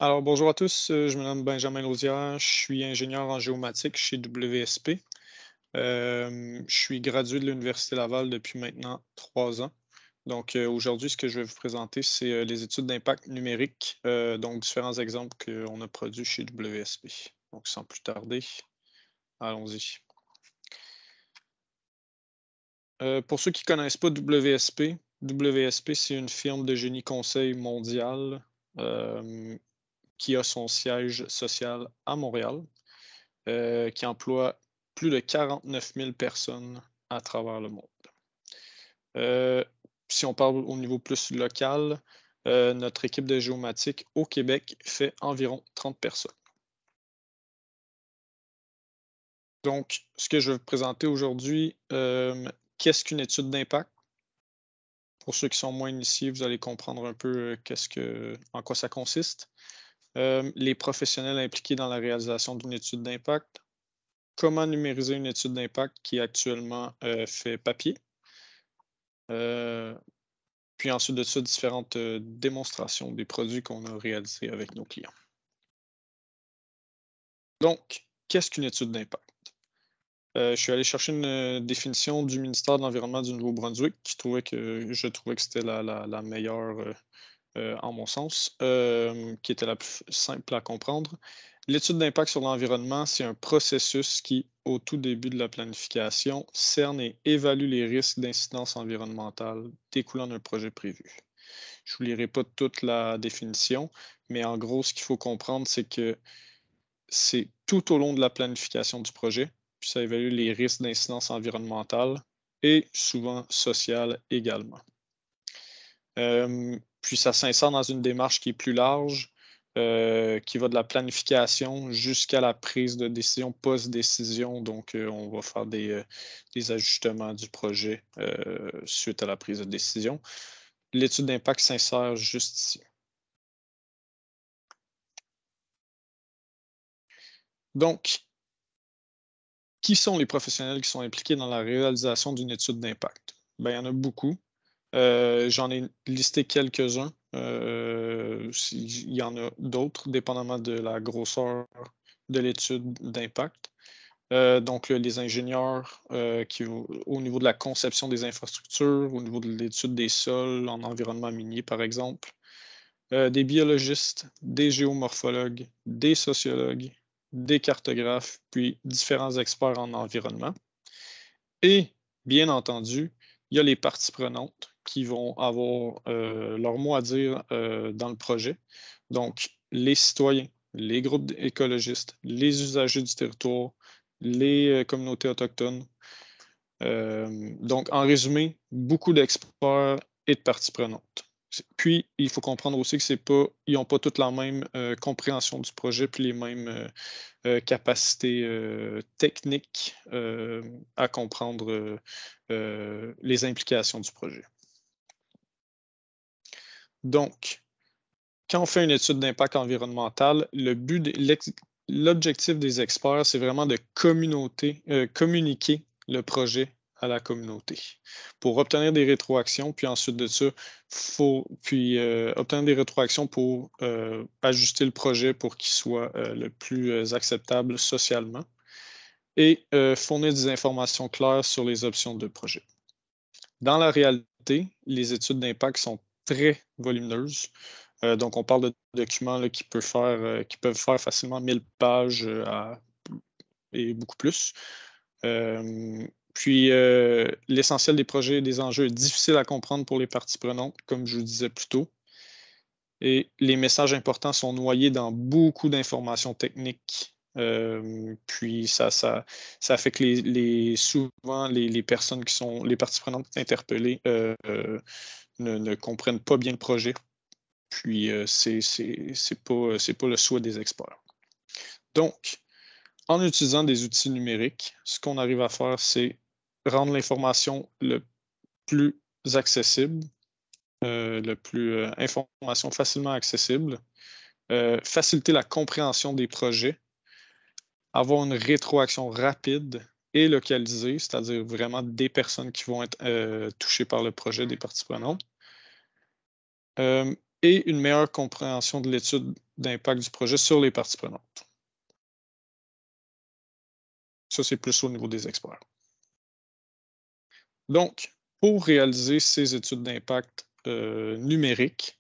Alors, bonjour à tous, je me nomme Benjamin Lausière, je suis ingénieur en géomatique chez WSP. Je suis gradué de l'Université Laval depuis maintenant 3 ans. Donc, aujourd'hui, ce que je vais vous présenter, c'est les études d'impact numérique, donc différents exemples qu'on a produits chez WSP. Donc, sans plus tarder, allons-y. Pour ceux qui ne connaissent pas WSP, WSP, c'est une firme de génie conseil mondiale qui a son siège social à Montréal. Qui emploie plus de 49 000 personnes à travers le monde. Si on parle au niveau plus local, notre équipe de géomatique au Québec fait environ 30 personnes. Donc, ce que je vais vous présenter aujourd'hui, qu'est-ce qu'une étude d'impact? Pour ceux qui sont moins initiés, vous allez comprendre un peu en quoi ça consiste. Les professionnels impliqués dans la réalisation d'une étude d'impact, comment numériser une étude d'impact qui est actuellement fait papier. Puis ensuite de ça, différentes démonstrations des produits qu'on a réalisés avec nos clients. Donc, qu'est-ce qu'une étude d'impact? Je suis allé chercher une définition du ministère de l'Environnement du Nouveau-Brunswick je trouvais que c'était la meilleure en mon sens, qui était la plus simple à comprendre. L'étude d'impact sur l'environnement, c'est un processus qui, au tout début de la planification, cerne et évalue les risques d'incidence environnementale découlant d'un projet prévu. Je ne vous lirai pas toute la définition, mais en gros, ce qu'il faut comprendre, c'est que c'est tout au long de la planification du projet, puis ça évalue les risques d'incidence environnementale et souvent sociale également. Puis ça s'insère dans une démarche qui est plus large, qui va de la planification jusqu'à la prise de décision, post-décision. Donc, on va faire des ajustements du projet suite à la prise de décision. L'étude d'impact s'insère juste ici. Donc, qui sont les professionnels qui sont impliqués dans la réalisation d'une étude d'impact? Ben, il y en a beaucoup. J'en ai listé quelques-uns. Il y en a d'autres, dépendamment de la grosseur de l'étude d'impact. Donc, les ingénieurs au niveau de la conception des infrastructures, au niveau de l'étude des sols en environnement minier, par exemple. Des biologistes, des géomorphologues, des sociologues, des cartographes, puis différents experts en environnement. Et bien entendu, il y a les parties prenantes qui vont avoir leur mot à dire dans le projet. Donc, les citoyens, les groupes écologistes, les usagers du territoire, les communautés autochtones. Donc, en résumé, beaucoup d'experts et de parties prenantes. Puis, il faut comprendre aussi que ils n'ont pas toutes la même compréhension du projet, puis les mêmes capacités techniques à comprendre les implications du projet. Donc, quand on fait une étude d'impact environnemental, l'objectif des experts, c'est vraiment de communiquer le projet à la communauté pour obtenir des rétroactions, puis ensuite de ça, obtenir des rétroactions pour ajuster le projet pour qu'il soit le plus acceptable socialement et fournir des informations claires sur les options de projet. Dans la réalité, les études d'impact sont très volumineuses. Donc, on parle de documents là, qui peuvent faire facilement 1000 pages et beaucoup plus. Puis, l'essentiel des projets et des enjeux est difficile à comprendre pour les parties prenantes, comme je vous disais plus tôt. Et les messages importants sont noyés dans beaucoup d'informations techniques. Puis, ça fait que souvent, les personnes les parties prenantes interpellées ne comprennent pas bien le projet. Puis, c'est pas le souhait des experts. Donc, en utilisant des outils numériques, ce qu'on arrive à faire, c'est rendre l'information le plus accessible, information facilement accessible, faciliter la compréhension des projets, avoir une rétroaction rapide et localisée, c'est-à-dire vraiment des personnes qui vont être touchées par le projet, des parties prenantes. et une meilleure compréhension de l'étude d'impact du projet sur les parties prenantes. Ça, c'est plus au niveau des experts. Donc, pour réaliser ces études d'impact numériques,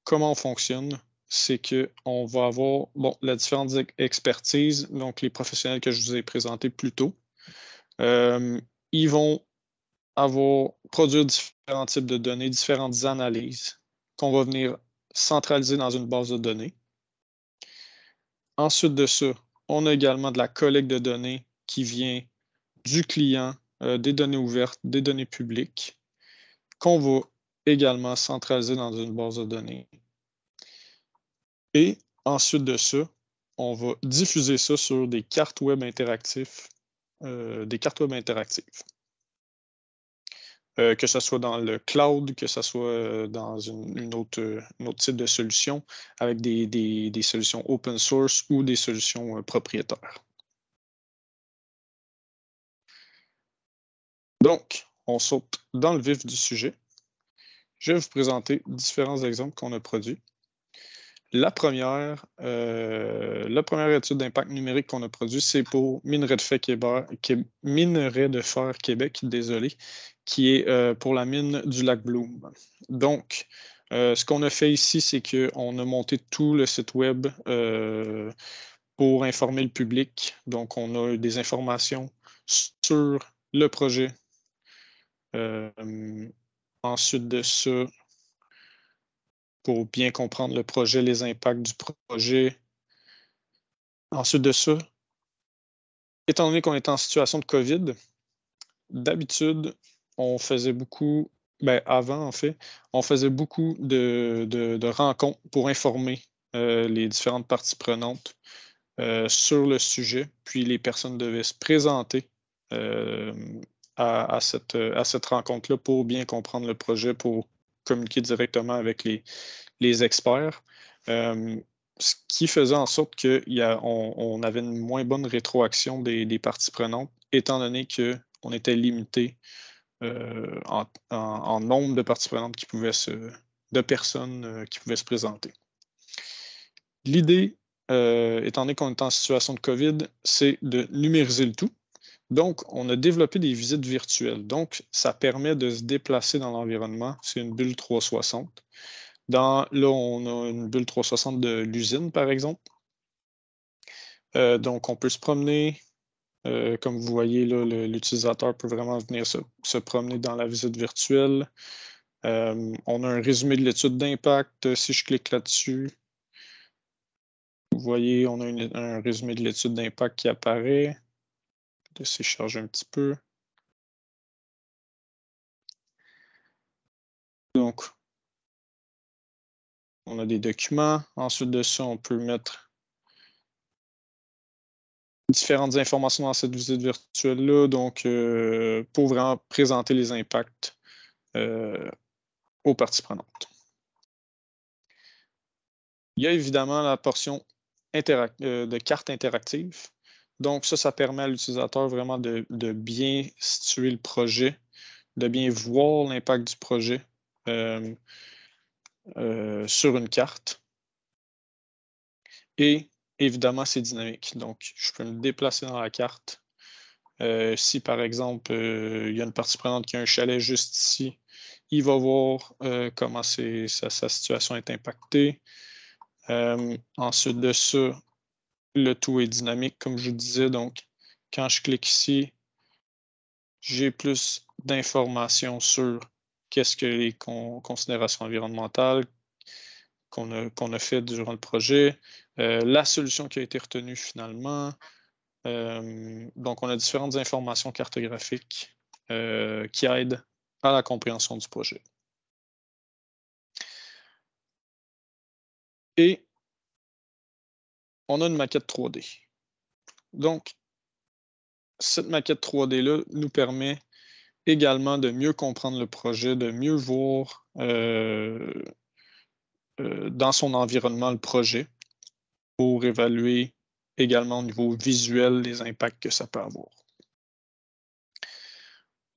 comment on fonctionne? C'est qu'on va avoir la différente expertise, donc les professionnels que je vous ai présentés plus tôt. Ils vont produire différents types de données, différentes analyses qu'on va venir centraliser dans une base de données. Ensuite de ça, on a également de la collecte de données qui vient du client, des données ouvertes, des données publiques, qu'on va également centraliser dans une base de données. Et ensuite de ça, on va diffuser ça sur des cartes web interactives, que ce soit dans le cloud, que ce soit dans une autre type de solution, avec des solutions open source ou des solutions propriétaires. Donc, on saute dans le vif du sujet. Je vais vous présenter différents exemples qu'on a produits. La première étude d'impact numérique qu'on a produite, c'est pour Minerai de Fer Québec, désolé, qui est pour la mine du lac Bloom. Donc, ce qu'on a fait ici, c'est qu'on a monté tout le site web pour informer le public. Donc, on a des informations sur le projet. Ensuite de ça, pour bien comprendre le projet, les impacts du projet. Ensuite de ça, étant donné qu'on est en situation de COVID, d'habitude, on faisait beaucoup, avant en fait, on faisait beaucoup de rencontres pour informer les différentes parties prenantes sur le sujet, puis les personnes devaient se présenter à cette rencontre-là pour bien comprendre le projet, pour communiquer directement avec les experts. Ce qui faisait en sorte qu'on avait une moins bonne rétroaction des parties prenantes, étant donné qu'on était limité en nombre de parties prenantes de personnes qui pouvaient se présenter. L'idée, étant donné qu'on est en situation de COVID, c'est de numériser le tout. Donc, on a développé des visites virtuelles. Donc, ça permet de se déplacer dans l'environnement. C'est une bulle 360. Là, on a une bulle 360 de l'usine, par exemple. Donc, on peut se promener. Comme vous voyez, là, l'utilisateur peut vraiment venir se promener dans la visite virtuelle. On a un résumé de l'étude d'impact. Si je clique là-dessus, vous voyez, on a un résumé de l'étude d'impact qui apparaît. De s'écharger un petit peu. Donc, on a des documents. Ensuite de ça, on peut mettre différentes informations dans cette visite virtuelle-là, donc pour vraiment présenter les impacts aux parties prenantes. Il y a évidemment la portion de carte interactive. Donc ça permet à l'utilisateur vraiment de bien situer le projet, de bien voir l'impact du projet sur une carte. Et évidemment, c'est dynamique. Donc, je peux me déplacer dans la carte. Si, par exemple, il y a une partie prenante qui a un chalet juste ici, il va voir comment sa situation est impactée. Ensuite de ça, le tout est dynamique, comme je vous disais. Donc, quand je clique ici, j'ai plus d'informations sur qu'est-ce que les considérations environnementales qu'on a fait durant le projet, la solution qui a été retenue finalement. Donc, on a différentes informations cartographiques qui aident à la compréhension du projet. Et on a une maquette 3D. Donc, cette maquette 3D-là nous permet également de mieux comprendre le projet, de mieux voir dans son environnement le projet pour évaluer également au niveau visuel les impacts que ça peut avoir.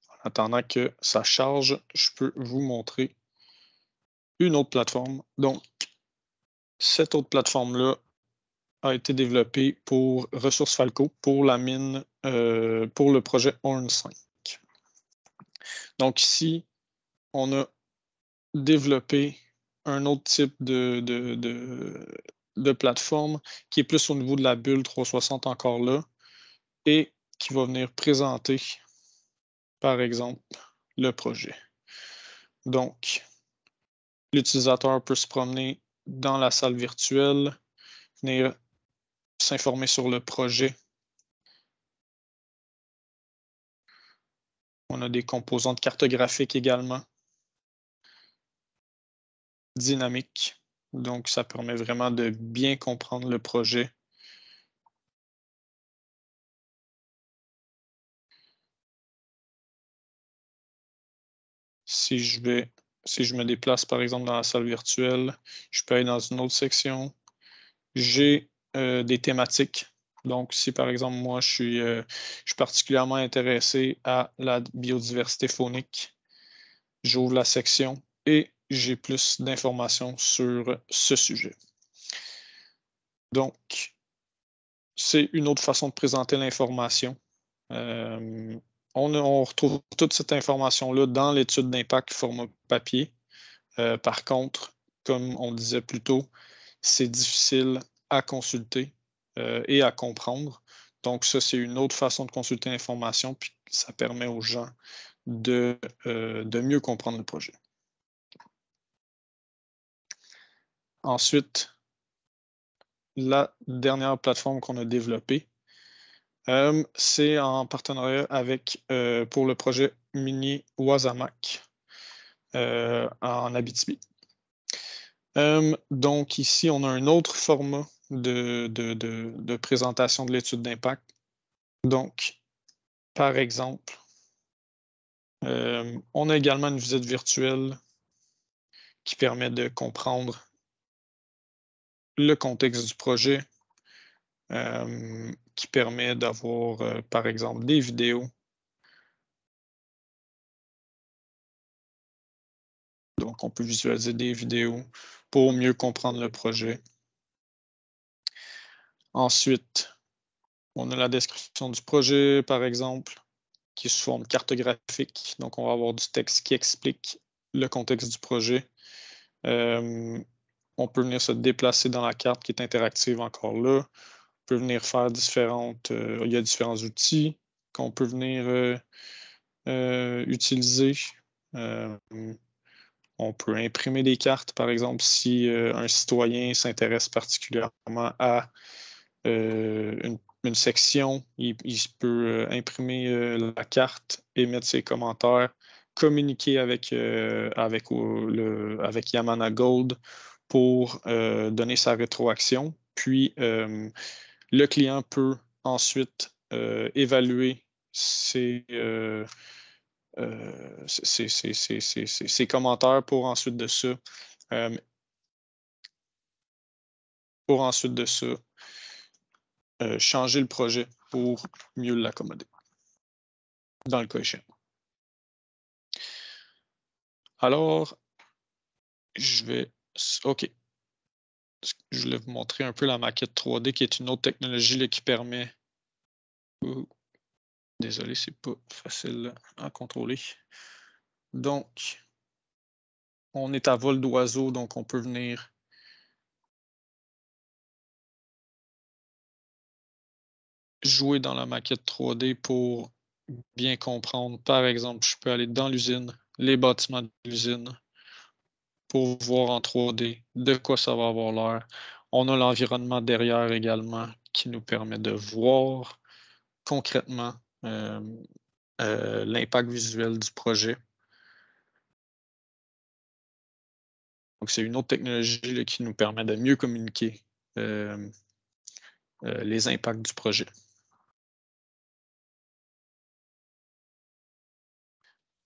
En attendant que ça charge, je peux vous montrer une autre plateforme. Donc, cette autre plateforme-là a été développée pour Ressources Falco pour la mine, pour le projet Horn 5. Donc ici, on a développé un autre type de plateforme qui est plus au niveau de la bulle 360 encore là et qui va venir présenter, par exemple, le projet. Donc, l'utilisateur peut se promener dans la salle virtuelle, venir s'informer sur le projet. On a des composantes cartographiques également, dynamiques. Donc, ça permet vraiment de bien comprendre le projet. Si je me déplace, par exemple, dans la salle virtuelle, je peux aller dans une autre section. J'ai des thématiques. Donc, si, par exemple, moi, je suis particulièrement intéressé à la biodiversité faunique, j'ouvre la section et j'ai plus d'informations sur ce sujet. Donc, c'est une autre façon de présenter l'information. On retrouve toute cette information-là dans l'étude d'impact format papier. Par contre, comme on disait plus tôt, c'est difficile à consulter et à comprendre. Donc, ça, c'est une autre façon de consulter l'information, puis ça permet aux gens de mieux comprendre le projet. Ensuite, la dernière plateforme qu'on a développée, c'est en partenariat avec, pour le projet minier Wasamac en Abitibi. Donc ici, on a un autre format de présentation de l'étude d'impact. Donc, par exemple, on a également une visite virtuelle qui permet de comprendre le contexte du projet, qui permet d'avoir, par exemple, des vidéos. Donc, on peut visualiser des vidéos pour mieux comprendre le projet. Ensuite, on a la description du projet, par exemple, qui est sous forme cartographique. Donc, on va avoir du texte qui explique le contexte du projet. On peut venir se déplacer dans la carte qui est interactive encore là. On peut venir faire il y a différents outils qu'on peut venir utiliser. On peut imprimer des cartes, par exemple, si un citoyen s'intéresse particulièrement à une section, il peut imprimer la carte, émettre ses commentaires, communiquer avec Yamana Gold pour donner sa rétroaction. Puis, le client peut ensuite évaluer ses commentaires pour ensuite de ça changer le projet pour mieux l'accommoder dans le cas échéant. Alors, OK. Je voulais vous montrer un peu la maquette 3D qui est une autre technologie là, qui permet. Désolé, c'est pas facile à contrôler. Donc, on est à vol d'oiseau, donc on peut venir jouer dans la maquette 3D pour bien comprendre. Par exemple, je peux aller dans l'usine, les bâtiments de l'usine, pour voir en 3D de quoi ça va avoir l'air. On a l'environnement derrière également qui nous permet de voir concrètement l'impact visuel du projet. Donc, c'est une autre technologie là, qui nous permet de mieux communiquer les impacts du projet.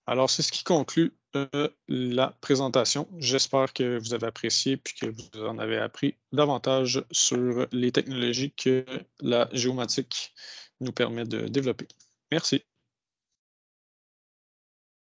Alors, c'est ce qui conclut la présentation. J'espère que vous avez apprécié et que vous en avez appris davantage sur les technologies que la géomatique nous permet de développer. Merci.